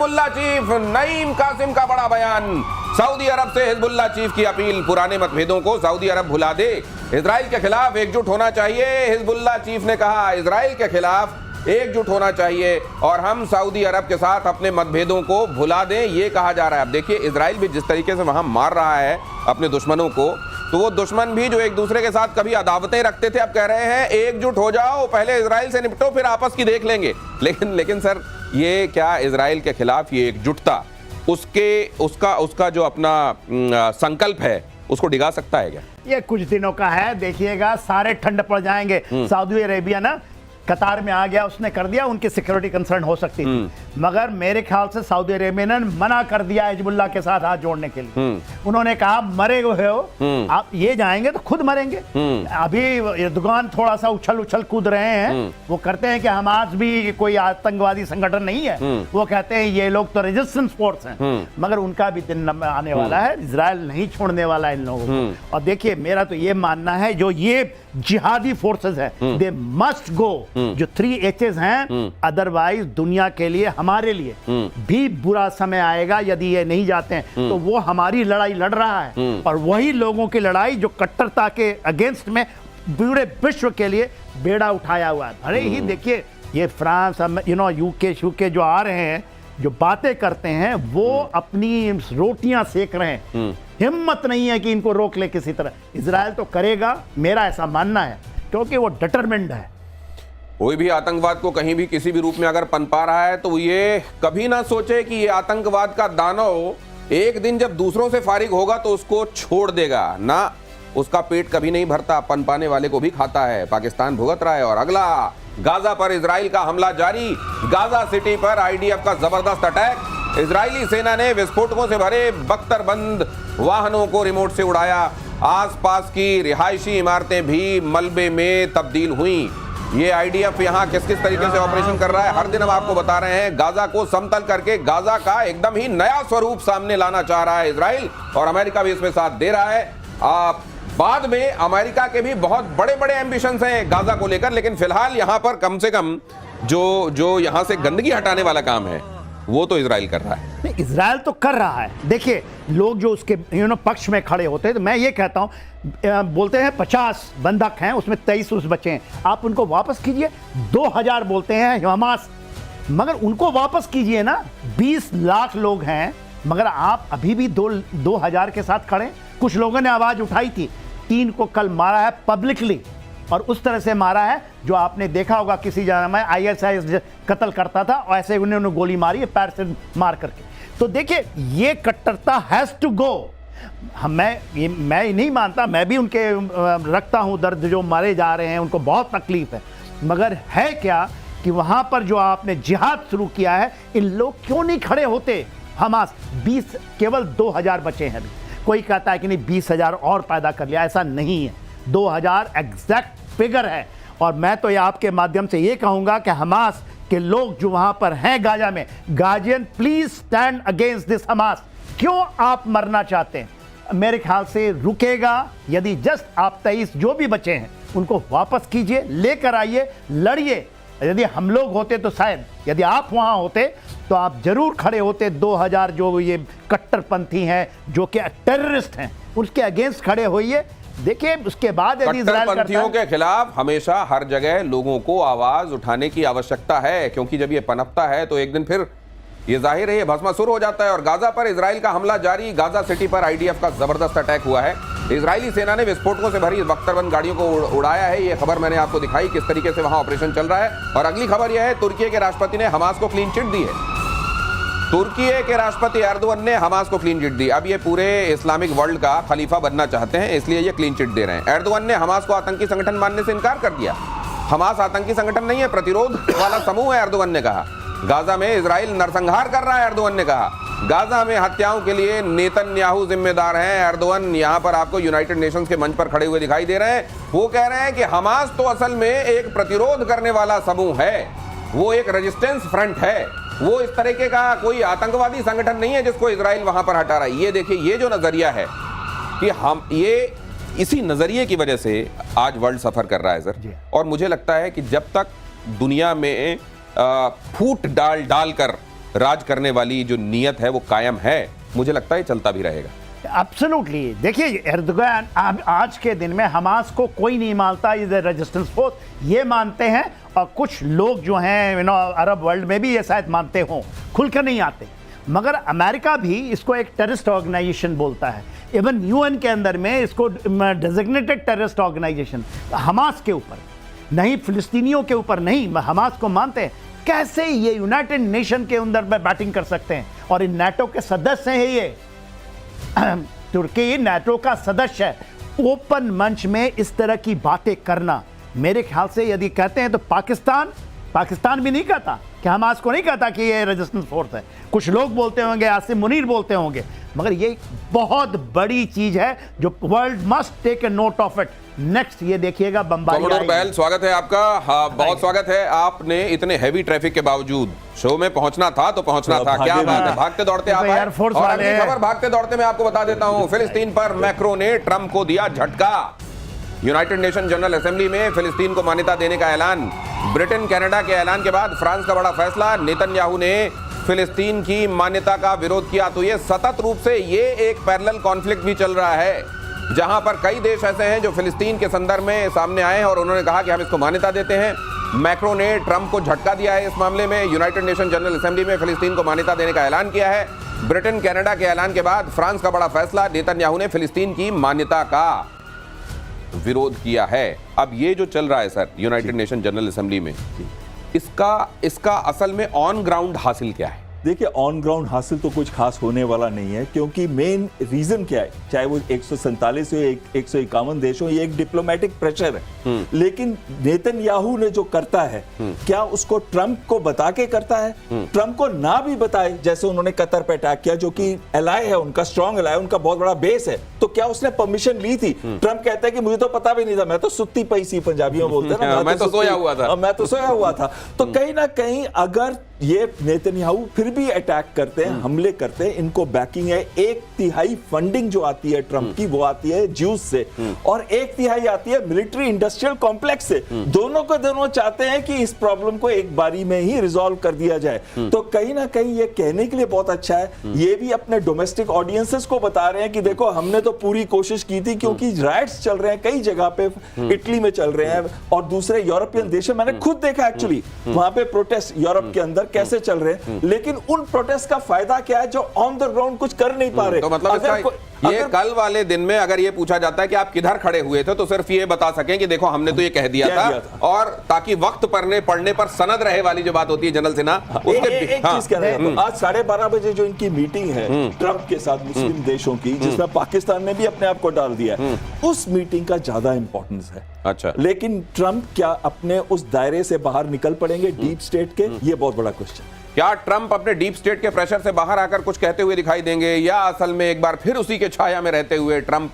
Hezbollah chief Naeem Qasim का बड़ा बयान। सऊदी अरब से हिजबुल्लाह चीफ की अपील, पुराने मतभेदों को सऊदी अरब भुला दे, इजराइल के खिलाफ एकजुट होना चाहिए। हिजबुल्लाह चीफ ने कहा इजराइल के खिलाफ एकजुट होना चाहिए और हम सऊदी अरब के साथ अपने मतभेदों को भुला दें, ये कहा जा रहा है। अब देखिए इजराइल भी जिस तरीके से वहां मार रहा है अपने दुश्मनों को, तो वो दुश्मन भी जो एक दूसरे के साथ कभी अदावतें रखते थे, अब कह रहे हैं एकजुट हो जाओ, पहले इजराइल से निपटो फिर आपस की देख लेंगे। लेकिन सर ये क्या इजराइल के खिलाफ ये एकजुटता उसका जो अपना संकल्प है उसको डिगा सकता है क्या? ये कुछ दिनों का है, देखिएगा सारे ठंड पड़ जाएंगे। सऊदी अरेबिया ना कतार में आ गया, उसने कर दिया, उनकी सिक्योरिटी कंसर्न हो सकती थी, मगर मेरे ख्याल से सऊदी अरेबिया ने मना कर दिया हिजबुल्लाह के साथ हाथ जोड़ने के लिए। उन्होंने कहा मरे हुए हो आप, ये जाएंगे तो खुद मरेंगे। अभी एर्दोगान थोड़ा सा उछल कूद रहे हैं, वो करते हैं कि हमास भी कोई आतंकवादी संगठन नहीं है, वो कहते हैं ये लोग तो रेजिस्टेंस फोर्स हैं, मगर उनका भी दिन आने वाला है, इजराइल नहीं छोड़ने वाला इन लोगों को। और देखिए मेरा तो ये मानना है जो ये जिहादी फोर्सेस है दे मस्ट गो, जो 3 H's हैं, अदरवाइज दुनिया के लिए हमारे लिए भी बुरा समय आएगा यदि ये नहीं जाते हैं। तो वो हमारी लड़ाई लड़ रहा है और वही लोगों की लड़ाई जो कट्टरता के अगेंस्ट में पूरे विश्व के लिए बेड़ा उठाया हुआ है। अरे ही देखिए ये फ्रांस यूके जो आ रहे हैं, जो बातें करते हैं, वो अपनी रोटियां सेक रहे हैं, हिम्मत नहीं है कि इनको रोक ले किसी तरह। इजराइल तो करेगा, मेरा ऐसा मानना है, क्योंकि वो डिटरमिन्ड है। कोई भी आतंकवाद को कहीं भी किसी भी रूप में अगर पनपा रहा है तो ये कभी ना सोचे कि ये आतंकवाद का दानव एक दिन जब दूसरों से फारिग होगा तो उसको छोड़ देगा ना, उसका पेट कभी नहीं भरता, पनपाने वाले को भी खाता है। पाकिस्तान भुगत रहा है। और अगला गाजा पर इजराइल का हमला जारी, गाजा सिटी पर आईडीएफ का जबरदस्त अटैक, इजरायली सेना ने विस्फोटकों से भरे बख्तरबंद वाहनों को रिमोट से उड़ाया, आसपास की रिहायशी इमारतें भी मलबे में तब्दील हुई। ये आईडीएफ यहाँ किस किस तरीके से ऑपरेशन कर रहा है हर दिन हम आपको बता रहे हैं। गाजा को समतल करके गाजा का एकदम ही नया स्वरूप सामने लाना चाह रहा है इजराइल, और अमेरिका भी इसमें साथ दे रहा है। बाद में अमेरिका के भी बहुत बड़े बड़े एम्बिशंस हैं गाजा को लेकर, लेकिन फिलहाल यहाँ पर कम से कम जो यहाँ से गंदगी हटाने वाला काम है वो तो इजराइल कर रहा है। नहीं, इजराइल तो कर रहा है। देखिए लोग जो उसके पक्ष में खड़े होते हैं, तो मैं ये कहता हूँ, बोलते हैं 50 बंधक हैं, उसमें 23 उस बचे हैं, आप उनको वापस कीजिए। 2000 बोलते हैं हमास, मगर उनको वापस कीजिए ना। 20 लाख लोग हैं, मगर आप अभी भी 2000 के साथ खड़े। कुछ लोगों ने आवाज उठाई थी, 3 को कल मारा है पब्लिकली, और उस तरह से मारा है जो आपने देखा होगा किसी जगह में ISIS कत्ल करता था, और ऐसे उन्होंने गोली मारी है पैर से मार करके। तो देखिए ये कट्टरता हैज टू गो। मैं नहीं मानता, मैं भी उनके रखता हूं दर्द, जो मारे जा रहे हैं उनको बहुत तकलीफ है, मगर है क्या कि वहां पर जो आपने जिहाद शुरू किया है, इन लोग क्यों नहीं खड़े होते? हमास केवल 2000 बचे हैं। कोई कहता है कि नहीं 20,000 और पैदा कर लिया, ऐसा नहीं है, 2000 एग्जैक्ट फिगर है। और मैं तो ये आपके माध्यम से ये कहूंगा कि हमास के लोग जो वहां पर हैं गाजा में, guardian please stand against this Hamas. क्यों आप मरना चाहते हैं? मेरे ख्याल से रुकेगा यदि जस्ट आप 23 जो भी बचे हैं उनको वापस कीजिए, लेकर आइए, लड़िए। यदि हम लोग होते तो शायद, यदि आप वहां होते तो आप जरूर खड़े होते। 2000 जो ये कट्टरपंथी हैं, जो कि टेररिस्ट हैं, उसके अगेंस्ट खड़े होइए। देखिए उसके बाद यदि कट्टरपंथियों के खिलाफ हमेशा हर जगह लोगों को आवाज उठाने की आवश्यकता है, क्योंकि जब ये पनपता है तो एक दिन फिर ये जाहिर है ये भस्मासुर हो जाता है। और गाजा पर इजराइल का हमला जारी, गाजा सिटी पर आईडीएफ का जबरदस्त अटैक हुआ है। इजरायली सेना ने विस्फोटकों से भरी बख्तरबंद गाड़ियों को उड़ाया है। ये खबर मैंने आपको दिखाई किस तरीके से वहां ऑपरेशन चल रहा है। और अगली खबर यह है, तुर्की के राष्ट्रपति ने हमास को क्लीन चिट दी है। तुर्की के राष्ट्रपति एर्दोगन ने हमास को क्लीन चिट दी। अब ये पूरे इस्लामिक वर्ल्ड का खलीफा बनना चाहते हैं, इसलिए ये क्लीन चिट दे रहे हैं। एर्दोगन ने हमास को आतंकी संगठन मानने से इनकार कर दिया। हमास आतंकी संगठन नहीं है, प्रतिरोध वाला समूह है, एर्दोगन ने कहा। गाजा में इजराइल नरसंहार कर रहा है, एर्दोगन ने कहा। गाजा में हत्याओं के लिए नेतन्याहू जिम्मेदार हैं। एर्दोगन यहां पर आपको यूनाइटेड नेशंस के मंच पर खड़े हुए दिखाई दे रहे हैं। वो कह रहे हैं कि हमास तो असल में एक प्रतिरोध करने वाला समूह है, वो एक रेजिस्टेंस फ्रंट है, वो इस तरीके का कोई आतंकवादी संगठन नहीं है जिसको इजराइल वहां पर हटा रहा है। ये देखिए, ये जो नजरिया है कि हम, ये इसी नजरिए की वजह से आज वर्ल्ड सफर कर रहा है सर। और मुझे लगता है कि जब तक दुनिया में फूट डाल कर राज करने वाली जो नीयत है वो कायम है, मुझे लगता है चलता भी रहेगा। एब्सोल्युटली। देखिए एर्दोगान आज के दिन में हमास को कोई नहीं मानता इज ए रेजिस्टेंस फोर्स, ये मानते हैं, और कुछ लोग जो हैं अरब वर्ल्ड में भी ये शायद मानते हों, खुलकर नहीं आते। मगर अमेरिका भी इसको एक टेररिस्ट ऑर्गेनाइजेशन बोलता है, इवन यूएन के अंदर में इसको डेजिग्नेटेड टेररिस्ट ऑर्गेनाइजेशन। हमास के ऊपर नहीं, फिलिस्तीनियों के ऊपर नहीं, हमास को मानते हैं। कैसे ये यूनाइटेड नेशन के अंदर में बैटिंग कर सकते हैं? और इन नाटो के सदस्य हैं ये, तुर्की नाटो का सदस्य है। ओपन मंच में इस तरह की बातें करना, मेरे ख्याल से यदि कहते हैं तो पाकिस्तान भी नहीं कहता कि हमास को नहीं कहता कि ये रेजिस्टेंस फोर्स है। कुछ लोग बोलते होंगे, आसिम मुनीर बोलते होंगे, मगर ये बहुत बड़ी चीज है जो world must take a note of it. Next ये देखिएगा बमबारी। बहल, स्वागत है आपका। हाँ, बहुत स्वागत है। आपने इतने हैवी ट्रैफिक के बावजूद शो में पहुंचना था तो पहुंचना था, क्या बात है, भागते दौड़ते आप आए। एयरफोर्स और वाले अगली खबर भागते दौड़ते मैं आपको बता देता हूं, फिलिस्तीन पर मैक्रो ने ट्रंप को दिया झटका। यूनाइटेड नेशन जनरल असेंबली में फिलिस्तीन को मान्यता देने का ऐलान। ब्रिटेन कनाडा के ऐलान के बाद फ्रांस का बड़ा फैसला, नेतन्याहू ने फिलिस्तीन की मान्यता का विरोध किया। तो ये सतत रूप से ये एक पैरेलल कॉन्फ्लिक्ट भी चल रहा है, जहां पर कई देश ऐसे हैं जो फिलिस्तीन के संदर्भ में सामने आए हैं और उन्होंने कहा कि हम इसको मान्यता देते हैं। मैक्रो ने ट्रंप को झटका दिया है इस मामले में। यूनाइटेड नेशन जनरल असेंबली में फिलिस्तीन को मान्यता देने का ऐलान किया है। ब्रिटेन कनाडा के ऐलान के बाद फ्रांस का बड़ा फैसला, नेतन्याहू ने फिलिस्तीन की मान्यता का विरोध किया है। अब ये जो चल रहा है sir United nation general assembly में, इसका असल में ऑन ग्राउंड हासिल क्या है? देखिए, ऑन ग्राउंड हासिल तो कुछ खास होने वाला नहीं है, क्योंकि मेन रीजन क्या है, चाहे वो 147 हो 151 देश हो, ये एक डिप्लोमेटिक प्रेशर है। लेकिन नेतन्याहू ने जो करता है, क्या उसको ट्रंप को बता के करता है? ट्रंप को ना भी बताए, जैसे उन्होंने कतर पे अटैक किया, जो कि एलाय है उनका, स्ट्रॉन्ग एलाय, उनका बहुत बड़ा बेस है, तो क्या उसने परमिशन ली थी? ट्रंप कहता है कि मुझे तो पता भी नहीं था, मैं तो सुत्ती पई सी, पंजाबी में बोलते हैं ना, मैं तो सोया हुआ था। तो कहीं ना कहीं अगर ये नेतन्याहू फिर भी अटैक करते हैं, हमले करते हैं, इनको बैकिंग है। 1/3 फंडिंग जो आती है ट्रंप की, वो आती है ज्यूस से, और 1/3 आती है मिलिट्री इंडस्ट्रियल कॉम्प्लेक्स से। दोनों को दोनों चाहते हैं कि इस प्रॉब्लम को एक बारी में ही रिजॉल्व कर दिया जाए। तो कहीं ना कहीं ये कहने के लिए बहुत अच्छा है, ये भी अपने डोमेस्टिक ऑडियंसेस को बता रहे हैं कि देखो हमने तो पूरी कोशिश की थी, क्योंकि राइट्स चल रहे हैं कई जगह पे, इटली में चल रहे हैं और दूसरे यूरोपियन देशों, मैंने खुद देखा एक्चुअली वहां पे प्रोटेस्ट यूरोप के अंदर कैसे चल रहे हैं। लेकिन उन प्रोटेस्ट का फायदा क्या है जो ऑन द ग्राउंड कुछ कर नहीं पा रहे। तो मतलब ये कल वाले दिन में अगर ये पूछा जाता है कि आप किधर खड़े हुए थे, तो सिर्फ ये बता सकें कि देखो हमने तो ये कह दिया था, और ताकि वक्त पढ़ने पर सनद रहे वाली जो बात होती है जनरल सिन्हा, एक चीज कह रहे हैं, आज 12:30 बजे जो इनकी मीटिंग है ट्रंप के साथ मुस्लिम देशों की, जिसमें पाकिस्तान ने भी अपने आप को डाल दिया है, उस मीटिंग का ज्यादा इंपॉर्टेंस है। अच्छा, लेकिन ट्रंप क्या अपने उस दायरे से बाहर निकल पड़ेंगे डीप स्टेट के? ये बहुत बड़ा क्वेश्चन। क्या ट्रंप अपने डीप स्टेट के प्रेशर से बाहर आकर कुछ कहते हुए दिखाई देंगे, या असल में एक बार फिर उसी के छाया में रहते हुए ट्रंप